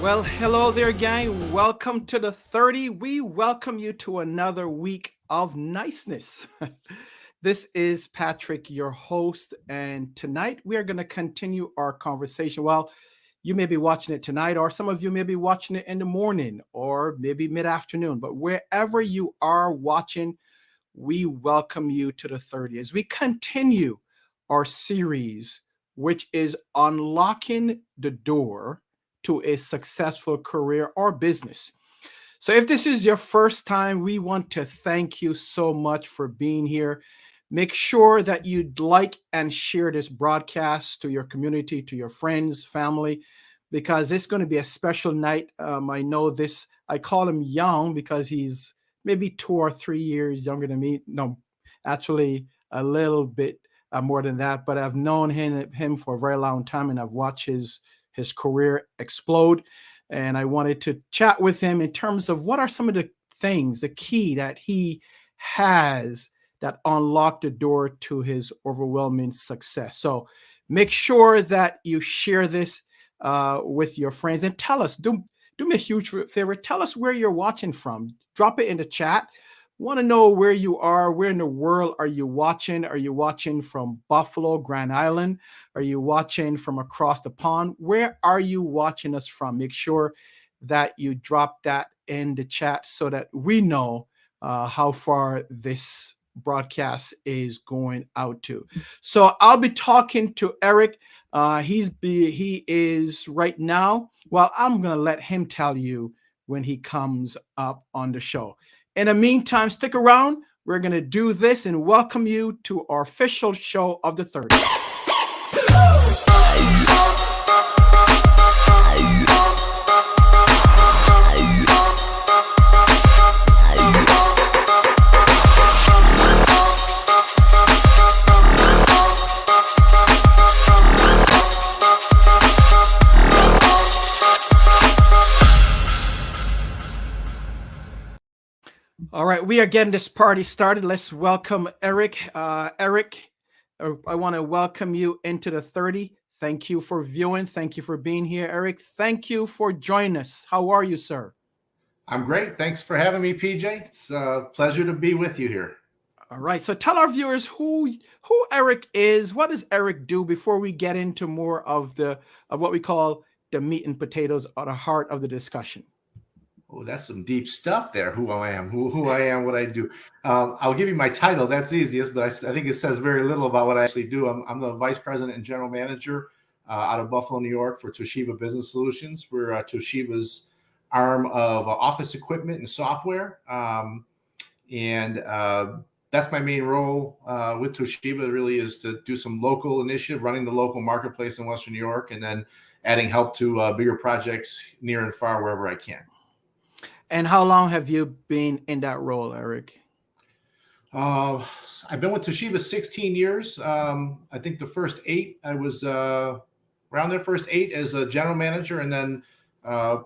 Well, hello there, gang. Welcome to the 30. We welcome you to another week of niceness. This is Patrick, your host, and tonight we are going to continue our conversation. Well, you may be watching it tonight, or some of you may be watching it in the morning, or maybe mid afternoon, but wherever you are watching, we welcome you to the 30 as we continue our series, which is unlocking the door to a successful career or business. So, if this is your first time, we want to thank you so much for being here. Make sure that you like and share this broadcast to your community, to your friends, family, because it's going to be a special night. I know this, I call him young because he's maybe 2 or 3 years younger than me. No, actually, a little bit more than that, but I've known him for a very long time and I've watched his career explode. And I wanted to chat with him in terms of what are some of the things, the key that he has that unlocked the door to his overwhelming success. So make sure that you share this with your friends and tell us, do me a huge favor, tell us where you're watching from. Drop it in the chat. Want to know where you are, where in the world are you watching? Are you watching from Buffalo, Grand Island? Are you watching from across the pond? Where are you watching us from? Make sure that you drop that in the chat so that we know how far this broadcast is going out to. So I'll be talking to Eric. He is right now. Well, I'm going to let him tell you when he comes up on the show. In the meantime, stick around. We're going to do this and welcome you to our official show of the 30. All right, we are getting this party started. Let's welcome Eric. Eric, I want to welcome you into the 30. Thank you for viewing. Thank you for being here, Eric. Thank you for joining us. How are you, sir? I'm great. Thanks for having me, PJ. It's a pleasure to be with you here. All right, so tell our viewers who Eric is. What does Eric do before we get into more of what we call the meat and potatoes or the heart of the discussion? Oh, that's some deep stuff there. Who I am, who I am, what I do. I'll give you my title. That's easiest, but I think it says very little about what I actually do. I'm the vice president and general manager out of Buffalo, New York for Toshiba Business Solutions. We're Toshiba's arm of office equipment and software. And that's my main role with Toshiba really is to do some local initiative, running the local marketplace in Western New York, and then adding help to bigger projects near and far wherever I can. And how long have you been in that role, Eric? I've been with Toshiba 16 years. I think the first 8, I was around their first 8 as a general manager, and then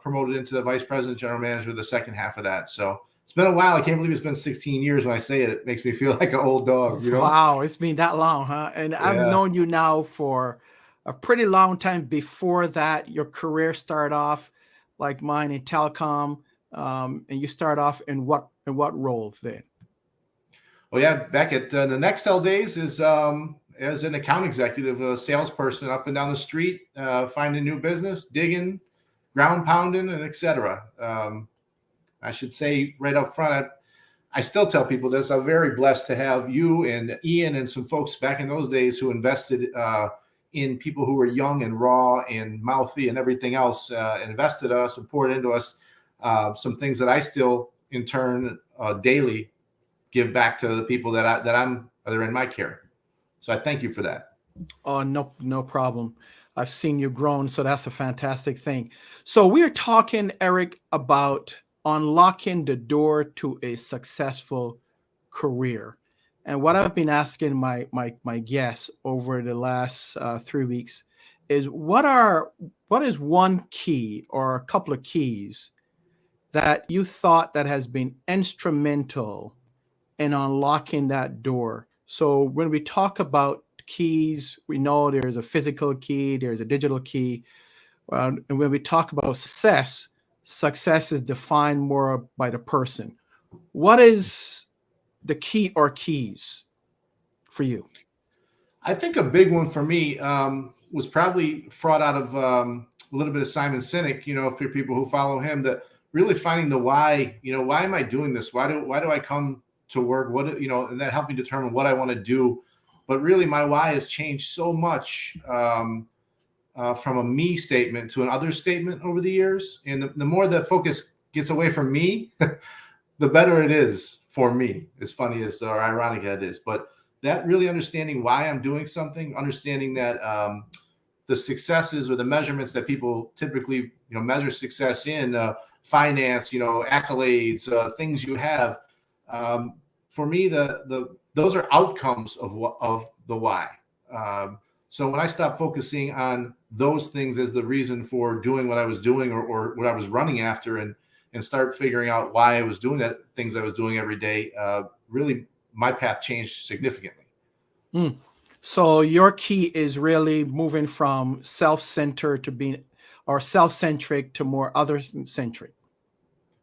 promoted into the vice president, general manager, the second half of that. So it's been a while. I can't believe it's been 16 years. When I say it, it makes me feel like an old dog, you know? Wow, it's been that long, huh? And yeah. I've known you now for a pretty long time. Before that, your career started off like mine in telecom. And you start off in what role then? Well, yeah, back at the Nextel days as an account executive, a salesperson up and down the street, finding new business, digging, ground pounding, and etc. I should say right up front, I still tell people this. I'm very blessed to have you and Ian and some folks back in those days who invested in people who were young and raw and mouthy and everything else, invested in us and poured into us. Some things that I still, in turn, daily give back to the people that are in my care. So I thank you for that. Oh, no problem. I've seen you grown, so that's a fantastic thing. So we're talking, Eric, about unlocking the door to a successful career. And what I've been asking my guests over the last 3 weeks is what is one key or a couple of keys that you thought that has been instrumental in unlocking that door? So when we talk about keys, we know there's a physical key, there's a digital key. And when we talk about success, success is defined more by the person. What is the key or keys for you? I think a big one for me was probably fraught out of a little bit of Simon Sinek. For people who follow him, that really finding the why. Why am I doing this? Why do I come to work? And that helped me determine what I want to do. But really, my why has changed so much from a me statement to an other statement over the years. And the more the focus gets away from me, the better it is for me. As funny as or ironic that is, but that really understanding why I'm doing something, understanding that the successes or the measurements that people typically measure success in, finance, accolades, things you have. For me, those are outcomes of the why. So when I stopped focusing on those things as the reason for doing what I was doing or what I was running after, and start figuring out why I was doing that things I was doing every day, really my path changed significantly. So your key is really moving from self-centered to being, or self-centric to more other-centric.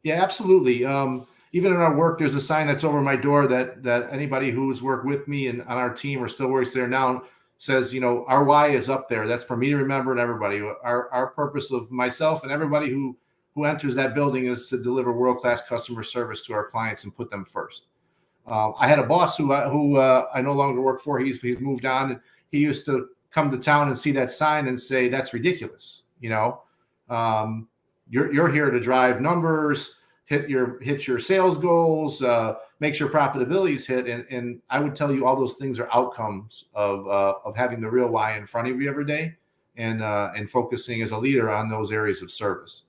Yeah, absolutely. Even in our work, there's a sign that's over my door that anybody who's worked with me and on our team or still works there now says, our why is up there. That's for me to remember, and everybody. Our purpose of myself and everybody who enters that building is to deliver world-class customer service to our clients and put them first. I had a boss who I no longer work for. He's moved on, and he used to come to town and see that sign and say, "That's ridiculous." You're here to drive numbers, hit your sales goals, make sure profitability is hit, and I would tell you all those things are outcomes of having the real why in front of you every day, and focusing as a leader on those areas of service.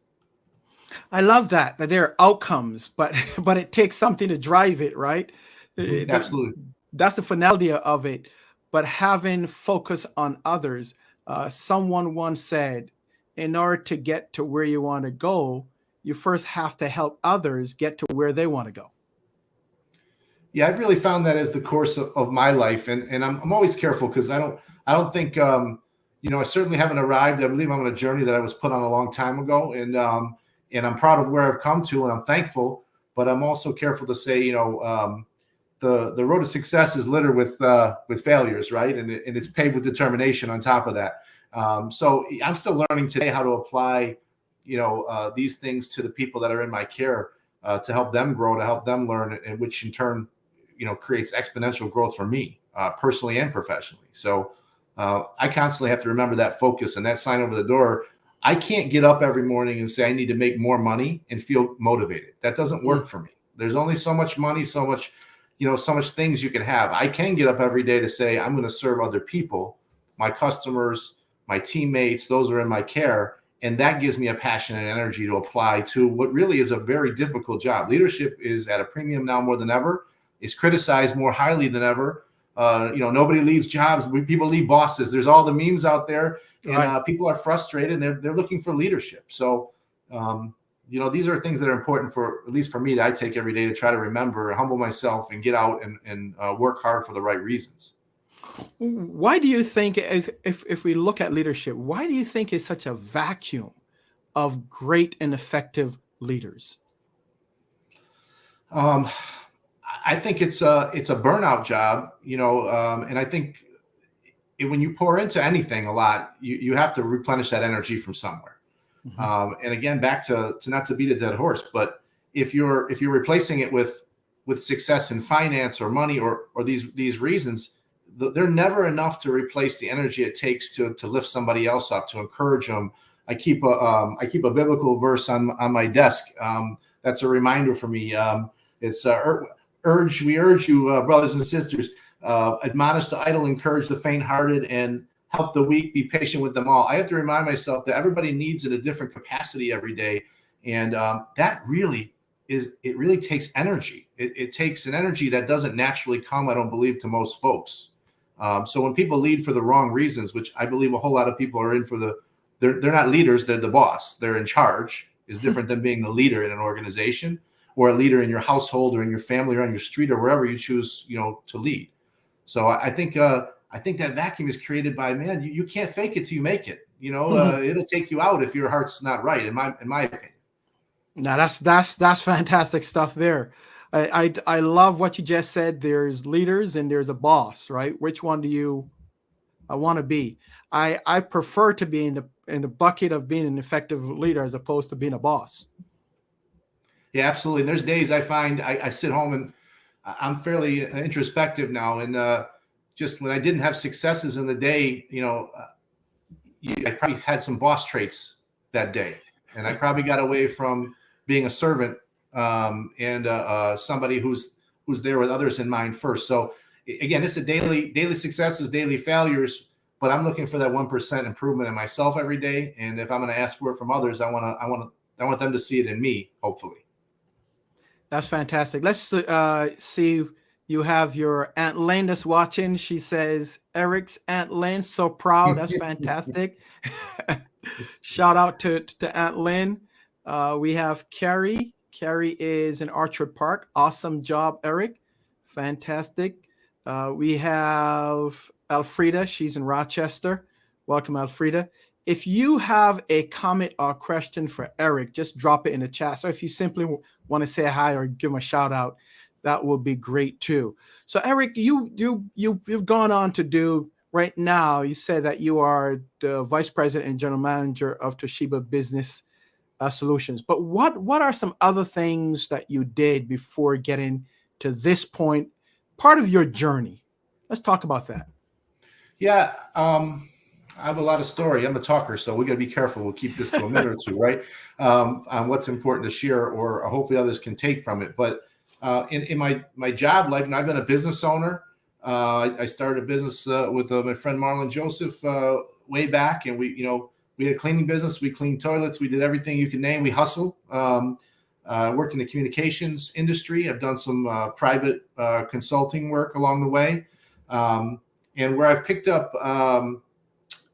I love that there are outcomes, but it takes something to drive it, right? Absolutely. That's the finality of it. But having focus on others, someone once said, in order to get to where you want to go, you first have to help others get to where they want to go. Yeah, I've really found that as the course of my life, and I'm always careful because I don't think I certainly haven't arrived. I believe I'm on a journey that I was put on a long time ago, and I'm proud of where I've come to, and I'm thankful. But I'm also careful to say, the road to success is littered with failures, right? And it's paved with determination on top of that. So I'm still learning today how to apply, these things to the people that are in my care, to help them grow, to help them learn, and which in turn, creates exponential growth for me, personally and professionally. So I constantly have to remember that focus and that sign over the door. I can't get up every morning and say I need to make more money and feel motivated. That doesn't work for me. There's only so much money, so much things you can have. I can get up every day to say I'm going to serve other people, my customers, my teammates, those are in my care. And that gives me a passion and energy to apply to what really is a very difficult job. Leadership is at a premium now more than ever. It's criticized more highly than ever. Nobody leaves jobs. People leave bosses. There's all the memes out there, and right. People are frustrated, and they're looking for leadership. So, these are things that are important for, at least for me, that I take every day to try to remember, humble myself, and get out and work hard for the right reasons. Why do you think, if we look at leadership, why do you think it's such a vacuum of great and effective leaders? I think it's a burnout job, and I think when you pour into anything a lot, you have to replenish that energy from somewhere. Mm-hmm. And again, back to not to beat a dead horse, but if you're replacing it with success in finance or money or these reasons, they're never enough to replace the energy it takes to lift somebody else up, to encourage them. I keep a biblical verse on my desk. That's a reminder for me. It's we urge you, brothers and sisters, admonish the idle, encourage the faint-hearted, and help the weak, be patient with them all. I have to remind myself that everybody needs in a different capacity every day. And that really takes energy. It takes an energy that doesn't naturally come, I don't believe, to most folks. So when people lead for the wrong reasons, which I believe a whole lot of people are in for they're not leaders, they're the boss. They're in charge, is different than being the leader in an organization, or a leader in your household or in your family or on your street or wherever you choose, to lead. So I think that vacuum is created by, man, you can't fake it till you make it. it'll take you out if your heart's not right, in my opinion. Now that's fantastic stuff there. I love what you just said. There's leaders and there's a boss, right? Which one do you want to be? I prefer to be in the bucket of being an effective leader as opposed to being a boss. Yeah, absolutely. And there's days I find I sit home and I'm fairly introspective now, and just when I didn't have successes in the day, I probably had some boss traits that day, and I probably got away from being a servant and somebody who's there with others in mind first. So again, it's a daily successes, daily failures, but I'm looking for that 1% improvement in myself every day. And if I'm going to ask for it from others, I want them to see it in me, hopefully. That's fantastic. Let's see. You have your Aunt Lynn that's watching. She says, Eric's Aunt Lynn, so proud. That's fantastic. Shout out to Aunt Lynn. We have Carrie. Carrie is in Orchard Park. Awesome job, Eric. Fantastic. We have Elfrida. She's in Rochester. Welcome, Elfrida. If you have a comment or question for Eric, just drop it in the chat. So if you simply want to say hi or give him a shout out, that will be great too. So Eric, you've gone on to do right now. You said that you are the vice president and general manager of Toshiba Business Solutions. But what are some other things that you did before getting to this point, part of your journey? Let's talk about that. Yeah. I have a lot of story. I'm a talker, so we got to be careful. We'll keep this to a minute or two, right? On what's important to share, or hopefully others can take from it. But in my job life, and I've been a business owner. I started a business with my friend Marlon Joseph way back, and we had a cleaning business. We cleaned toilets. We did everything you can name. We hustled. Worked in the communications industry. I've done some private consulting work along the way, and where I've picked up.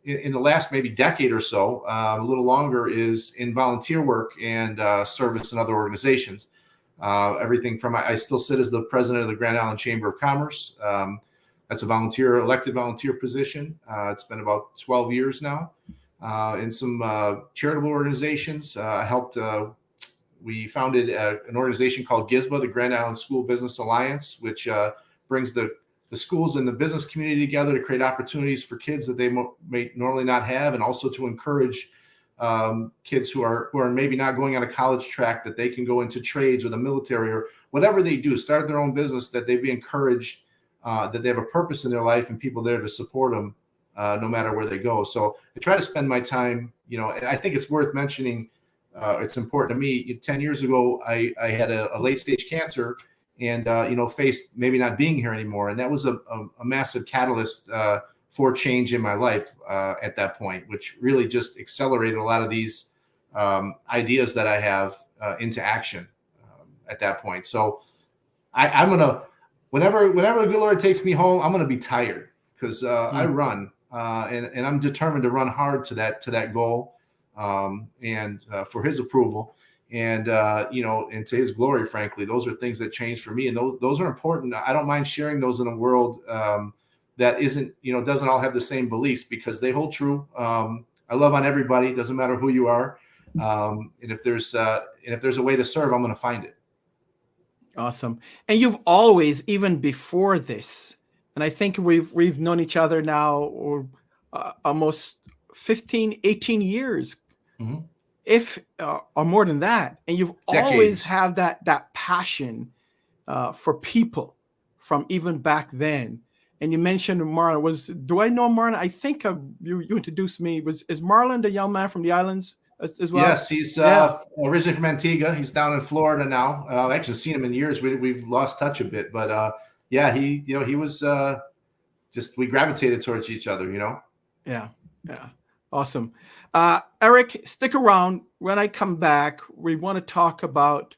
In the last maybe decade or so, a little longer, is in volunteer work and service in other organizations. Everything from, I still sit as the president of the Grand Island Chamber of Commerce. That's a elected volunteer position. It's been about 12 years now. In some charitable organizations, I helped. We founded an organization called GISBA, the Grand Island School Business Alliance, which brings the schools and the business community together to create opportunities for kids that they may normally not have, and also to encourage kids who are maybe not going on a college track, that they can go into trades or the military or whatever they do, start their own business, that they be encouraged, that they have a purpose in their life and people there to support them no matter where they go. So I try to spend my time, and I think it's worth mentioning, it's important to me. 10 years ago, I had a late stage cancer, and faced maybe not being here anymore. And that was a massive catalyst for change in my life at that point, which really just accelerated a lot of these ideas that I have into action at that point. So I'm gonna, whenever the good Lord takes me home, I'm gonna be tired, because I run and I'm determined to run hard to that goal, and for His approval. And, and to His glory, frankly. Those are things that change for me. And those are important. I don't mind sharing those in a world that isn't, doesn't all have the same beliefs, because they hold true. I love on everybody. It doesn't matter who you are. And if there's a way to serve, I'm going to find it. Awesome. And you've always, even before this, and I think we've known each other now or almost 15, 18 years. Mm-hmm. If or more than that, and you've always had that passion for people from even back then. And you mentioned Marlon. Do I know Marlon? I think you introduced me. Is Marlon the young man from the islands as well? Yes, he's originally from Antigua. He's down in Florida now. I've actually seen him in years. We've lost touch a bit, but he was just, we gravitated towards each other. Yeah. Awesome. Eric, stick around. When I come back, we want to talk about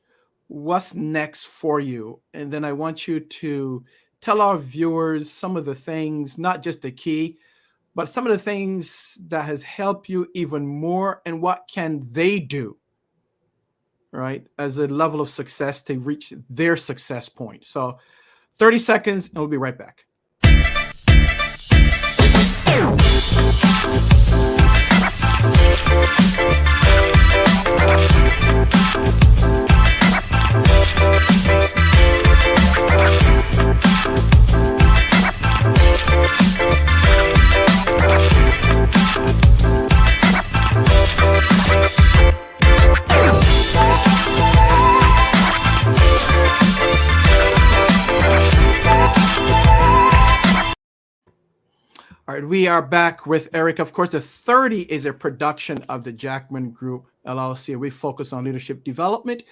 what's next for you. And then I want you to tell our viewers some of the things, not just the key, but some of the things that has helped you even more, and what can they do, right, as a level of success to reach their success point. So 30 seconds, and we'll be right back. All right, we are back with Eric. Of course, the 30 is a production of the Jackman Group LLC. We focus on leadership development,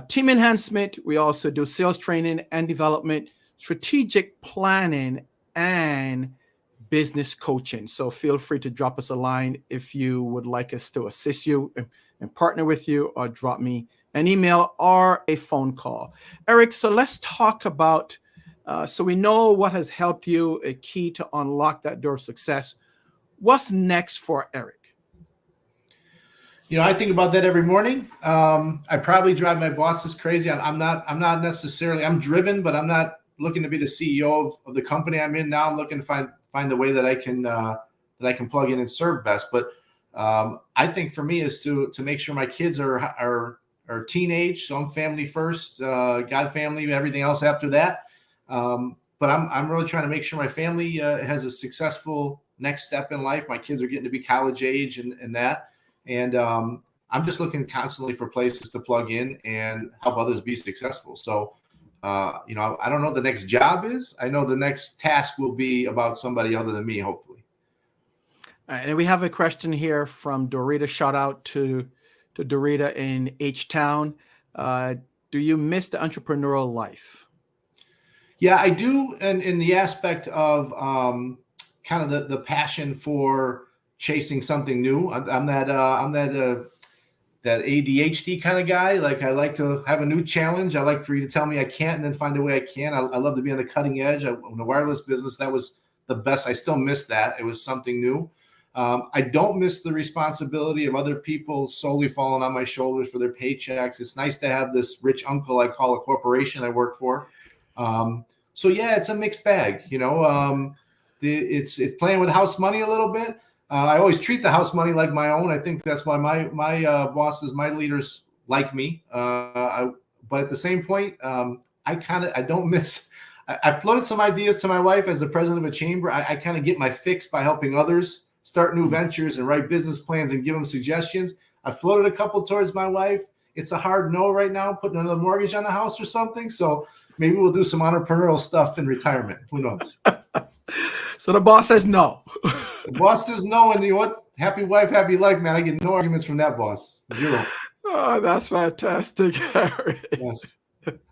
team enhancement. We also do sales training and development, strategic planning, and business coaching. So feel free to drop us a line if you would like us to assist you and partner with you, or drop me an email or a phone call. Eric, so let's talk about so we know what has helped you, a key to unlock that door of success. What's next for Eric? I think about that every morning. I probably drive my bosses crazy. I'm not necessarily, I'm driven, but I'm not looking to be the CEO of the company I'm in now. I'm looking to find the way that I can plug in and serve best. But I think for me is to make sure my kids are teenage. So I'm family first, God, family, everything else after that. But I'm really trying to make sure my family has a successful next step in life. My kids are getting to be college age and that. And I'm just looking constantly for places to plug in and help others be successful. So, I don't know what the next job is. I know the next task will be about somebody other than me, hopefully. All right, and we have a question here from Dorita. Shout out to Dorita in H-Town. Do you miss the entrepreneurial life? Yeah, I do. And in the aspect of kind of the passion for chasing something new. I'm that ADHD kind of guy. Like, I like to have a new challenge. I like for you to tell me I can't and then find a way I can. I love to be on the cutting edge. In the wireless business, that was the best. I still miss that. It was something new. I don't miss the responsibility of other people solely falling on my shoulders for their paychecks. It's nice to have this rich uncle I call a corporation I work for. So yeah, it's a mixed bag. It's playing with house money a little bit. I always treat the house money like my own. I think that's why my bosses, my leaders like me. But at the same point, I don't miss. I floated some ideas to my wife as the president of a chamber. I kind of get my fix by helping others start new ventures and write business plans and give them suggestions. I floated a couple towards my wife. It's a hard no right now, putting another mortgage on the house or something. So maybe we'll do some entrepreneurial stuff in retirement. Who knows? So the boss says no. The boss says no, and you know what? Happy wife, happy life, man. I get no arguments from that boss. Zero. Oh, that's fantastic, Eric. Yes.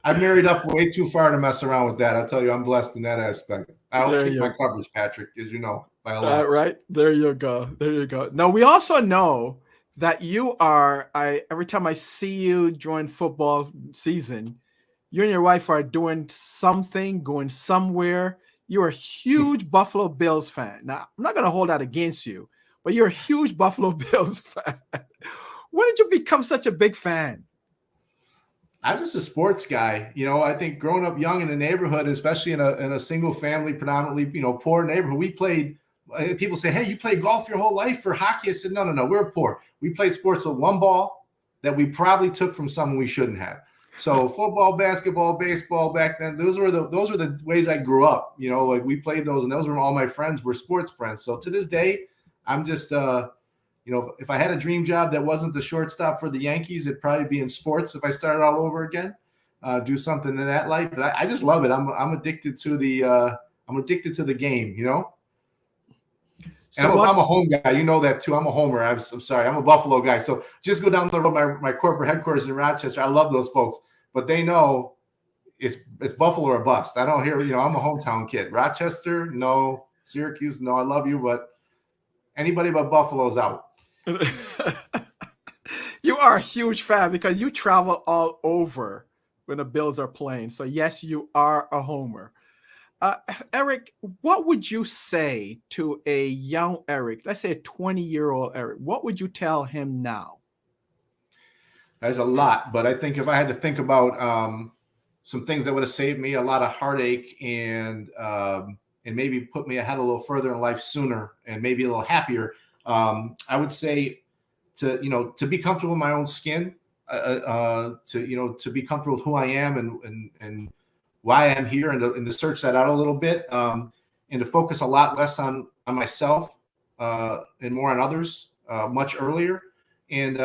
I married up way too far to mess around with that. I'll tell you, I'm blessed in that aspect. I don't keep my coverage, Patrick, as you know. By a lot. Right. There you go. There you go. Now, we also know that you are, every time I see you during football season, you and your wife are doing something, going somewhere. You're a huge Buffalo Bills fan. Now, I'm not going to hold that against you, but you're a huge Buffalo Bills fan. When did you become such a big fan? I'm just a sports guy. I think growing up young in a neighborhood, especially in a single family, predominantly, poor neighborhood, we played. People say, "Hey, you played golf your whole life for hockey?" I said, "No, we're poor. We played sports with one ball that we probably took from someone we shouldn't have." So football, basketball, baseball back then, those were the ways I grew up. Like we played those, and those were all my friends were sports friends. So to this day, I'm just if I had a dream job that wasn't the shortstop for the Yankees, it'd probably be in sports. If I started all over again, do something in that light. But I just love it. I'm addicted to the game. So I'm a home guy. You know that too. I'm a homer. I'm sorry. I'm a Buffalo guy. So just go down the road, my corporate headquarters in Rochester. I love those folks, but they know it's Buffalo or bust. I don't hear, I'm a hometown kid. Rochester, no. Syracuse, no. I love you, but anybody but Buffalo's out. You are a huge fan because you travel all over when the Bills are playing. So yes, you are a homer. Eric, what would you say to a young Eric, let's say a 20-year-old Eric? What would you tell him now? There's a lot, but I think if I had to think about some things that would have saved me a lot of heartache and maybe put me ahead a little further in life sooner and maybe a little happier, I would say to be comfortable in my own skin, to be comfortable with who I am and why I'm here, and to search that out a little bit, and to focus a lot less on myself and more on others much earlier, and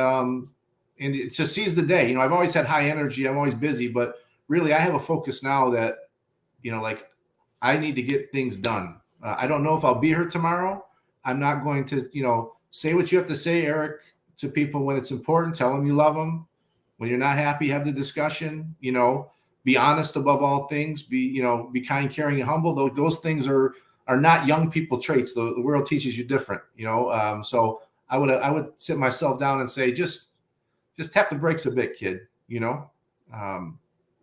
it just seize the day. I've always had high energy. I'm always busy, but really I have a focus now that like I need to get things done. I don't know if I'll be here tomorrow. I'm not going to say what you have to say, Eric, to people when it's important. Tell them you love them. When you're not happy, have the discussion. Be honest above all things. Be kind, caring, and humble. Those things are not young people traits. The world teaches you different. So I would sit myself down and say, just tap the brakes a bit, kid.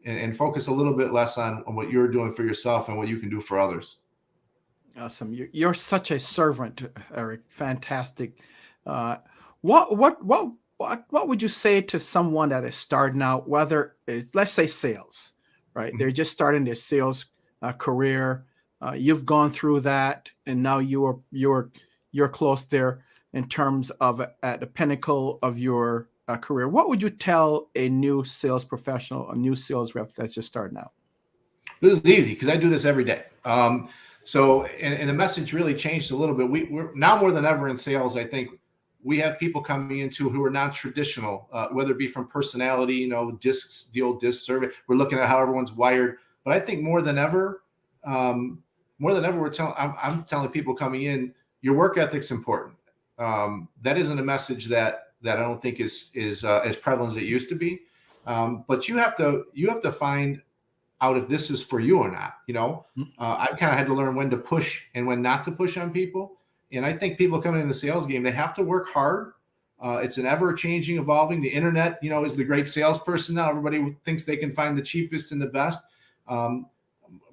And focus a little bit less on what you're doing for yourself and what you can do for others. Awesome. You're such a servant, Eric. Fantastic. What would you say to someone that is starting out, whether let's say sales, right? They're just starting their sales career. You've gone through that, and now you're close there in terms of at the pinnacle of your career. What would you tell a new sales professional, a new sales rep that's just starting out? This is easy because I do this every day. So the message really changed a little bit. We're now more than ever in sales. I think we have people coming into who are non-traditional, whether it be from personality, discs, the old disc survey. We're looking at how everyone's wired. But I think more than ever, I'm telling people coming in, your work ethic's important. That isn't a message that I don't think is as prevalent as it used to be. But you have to find out if this is for you or not. I've kind of had to learn when to push and when not to push on people. And I think people coming in the sales game, they have to work hard. It's an ever-changing, evolving. The internet, is the great salesperson now. Everybody thinks they can find the cheapest and the best.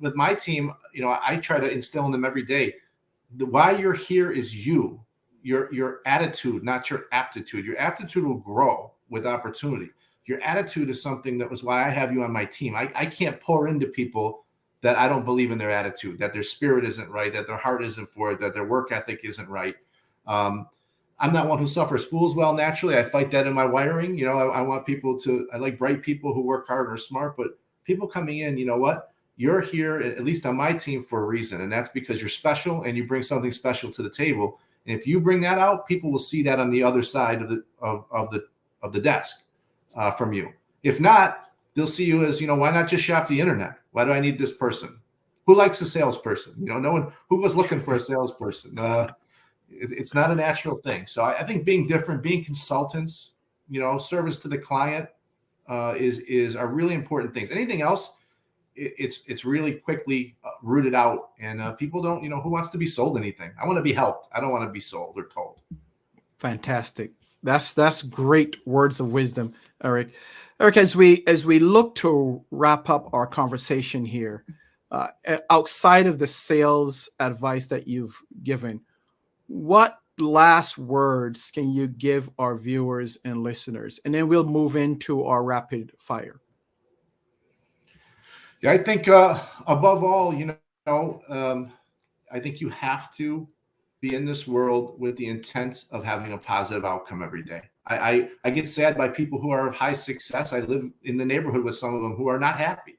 With my team, I try to instill in them every day. Why you're here is your attitude, not your aptitude. Your aptitude will grow with opportunity. Your attitude is something that was why I have you on my team. I can't pour into people that I don't believe in their attitude, that their spirit isn't right, that their heart isn't for it, that their work ethic isn't right. I'm not one who suffers fools well naturally. I fight that in my wiring. I want people I like bright people who work hard and are smart, but people coming in, you're here, at least on my team, for a reason. And that's because you're special and you bring something special to the table. And if you bring that out, people will see that on the other side of the desk from you. If not, they'll see you as, why not just shop the internet? Why do I need this person? Who likes a salesperson? No one who was looking for a salesperson. It's not a natural thing. So I think being different, being consultants, service to the client are really important things. Anything else, it's really quickly rooted out, and people don't, who wants to be sold anything? I want to be helped. I don't want to be sold or told. Fantastic. That's great words of wisdom, Eric. Eric, as we look to wrap up our conversation here, outside of the sales advice that you've given, what last words can you give our viewers and listeners? And then we'll move into our rapid fire. Yeah, I think above all, I think you have to be in this world with the intent of having a positive outcome every day. I get sad by people who are of high success. I live in the neighborhood with some of them who are not happy.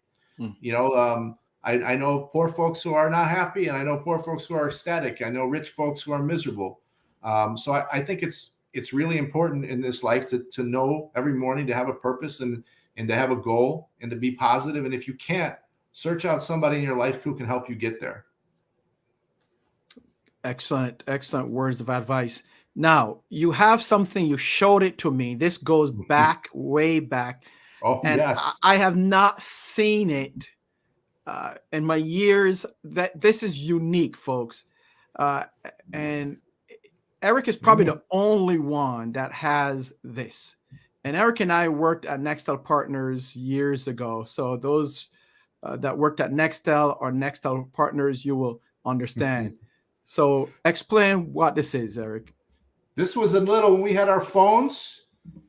I know poor folks who are not happy, and I know poor folks who are ecstatic. I know rich folks who are miserable. So I think it's really important in this life to know every morning, to have a purpose and to have a goal and to be positive. And if you can't, search out somebody in your life who can help you get there. Excellent words of advice. Now, you have something, you showed it to me. This goes back, way back. Oh, and yes. I have not seen it in my years. That this is unique, folks. And Eric is probably the only one that has this. And Eric and I worked at Nextel Partners years ago. So those that worked at Nextel or Nextel Partners, you will understand. So explain what this is, Eric. This was when we had our phones.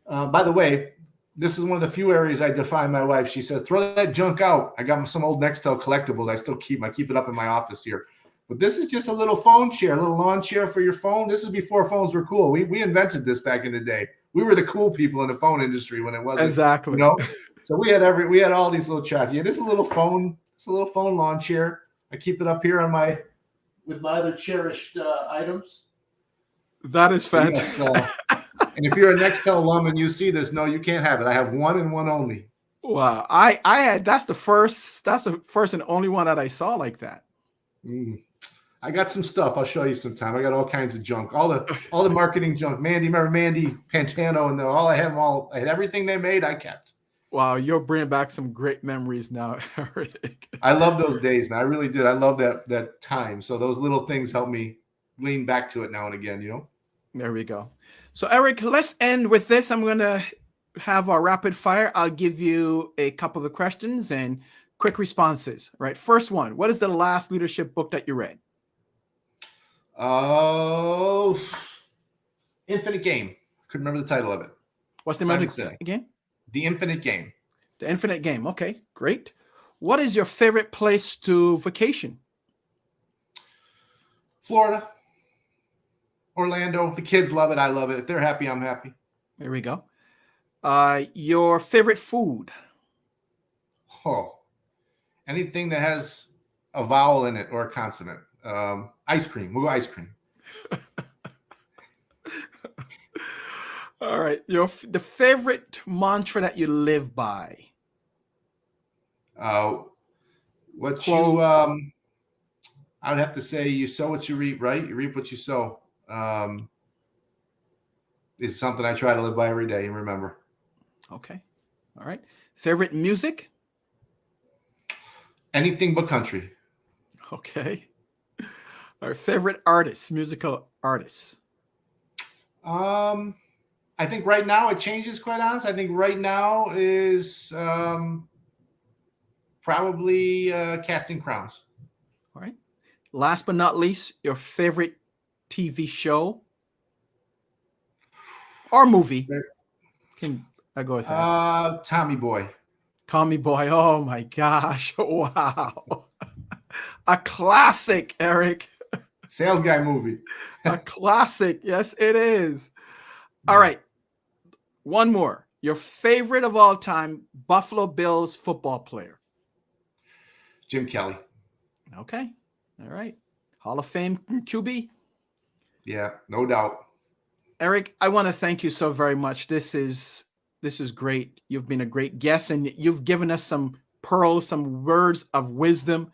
By the way, this is one of the few areas I defy my wife. She said, throw that junk out. I got some old Nextel collectibles I still keep. I keep it up in my office here. But this is just a little phone chair, a little lawn chair for your phone. This is before phones were cool. We invented this back in the day. We were the cool people in the phone industry when it wasn't, Exactly. So we had all these little chats. Yeah, this is a little phone. It's a little phone lawn chair. I keep it up here with my other cherished items. That is fantastic. Yes, and if you're a Nextel alum and you see this, no, you can't have it. I have one and one only. Wow. I had that's the first and only one that I saw like that. I got some stuff. I'll show you sometime. I got all kinds of junk, all the marketing junk. Remember Mandy Pantano and I had everything they made. I kept. Wow, you're bringing back some great memories now, Eric. I love those days, man. I really did. I love that time. So those little things help me lean back to it now and again. There we go. So Eric, let's end with this. I'm going to have our rapid fire. I'll give you a couple of questions and quick responses. Right. First one, what is the last leadership book that you read? Oh, Infinite Game. Couldn't remember the title of it. What's the name again? The Infinite Game. The Infinite Game. Okay, great. What is your favorite place to vacation? Florida. Orlando. The kids love it. I love it. If they're happy, I'm happy. There we go. Your favorite food? Oh, anything that has a vowel in it or a consonant. Ice cream. We'll go ice cream. All right. The favorite mantra that you live by? I would have to say, you sow what you reap, right? You reap what you sow. It's something I try to live by every day and remember. Okay. All right. Favorite music? Anything but country. Okay. All right. Favorite artists, musical artists? I think right now it changes, quite honest. I think right now is probably Casting Crowns. All right. Last but not least, your favorite TV show or movie? Can I go with that? Tommy Boy. Tommy Boy. Oh my gosh. Wow. A classic, Eric. Sales guy movie. A classic. Yes, it is. All right. One more. Your favorite of all time Buffalo Bills football player? Jim Kelly. Okay. All right. Hall of Fame QB? Yeah, no doubt. Eric, I want to thank you so very much. This is great. You've been a great guest, and you've given us some pearls, some words of wisdom.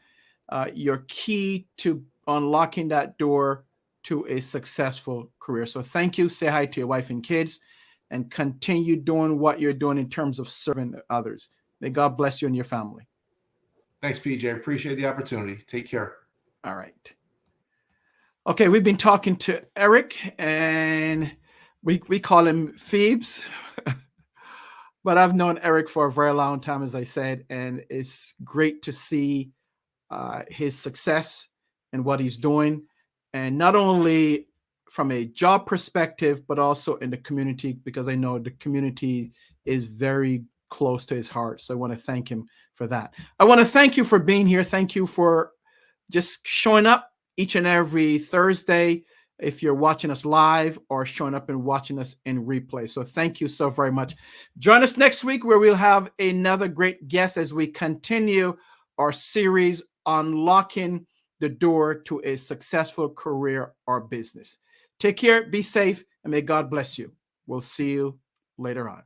You're key to unlocking that door to a successful career. So thank you. Say hi to your wife and kids, and continue doing what you're doing in terms of serving others. May God bless you and your family. Thanks, PJ. I appreciate the opportunity. Take care. All right. Okay, we've been talking to Eric, and we call him Phoebes. But I've known Eric for a very long time, as I said, and it's great to see his success and what he's doing, and not only from a job perspective, but also in the community, because I know the community is very close to his heart. So I want to thank him for that. I want to thank you for being here. Thank you for just showing up each and every Thursday, if you're watching us live or showing up and watching us in replay. So thank you so very much. Join us next week, where we'll have another great guest as we continue our series Unlocking the Door to a Successful Career or Business. Take care, be safe, and may God bless you. We'll see you later on.